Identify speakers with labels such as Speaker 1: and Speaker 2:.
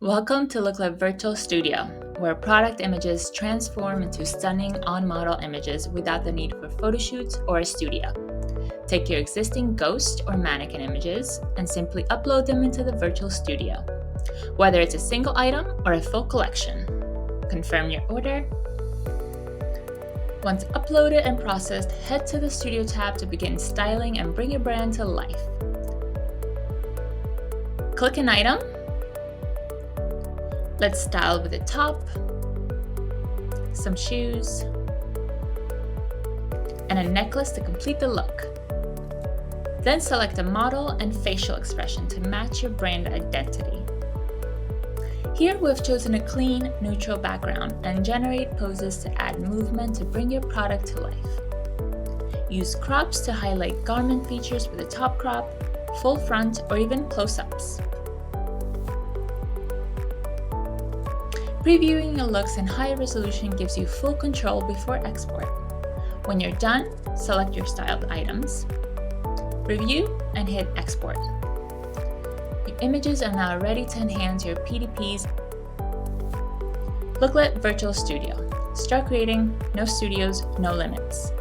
Speaker 1: Welcome to Looklet Virtual Studio, where product images transform into stunning on-model images without the need for photoshoots or a studio. Take your existing ghost or mannequin images and simply upload them into the virtual studio, whether it's a single item or a full collection. Confirm your order. Once uploaded and processed, head to the Studio tab to begin styling and bring your brand to life. Click an item. Let's style with a top, some shoes, and a necklace to complete the look. Then select a model and facial expression to match your brand identity. Here we've chosen a clean, neutral background and generate poses to add movement to bring your product to life. Use crops to highlight garment features with a top crop, full front, or even close-ups. Previewing your looks in high resolution gives you full control before export. When you're done, select your styled items, review, and hit export. Your images are now ready to enhance your PDPs. Looklet Virtual Studio. Start creating, no studios, no limits.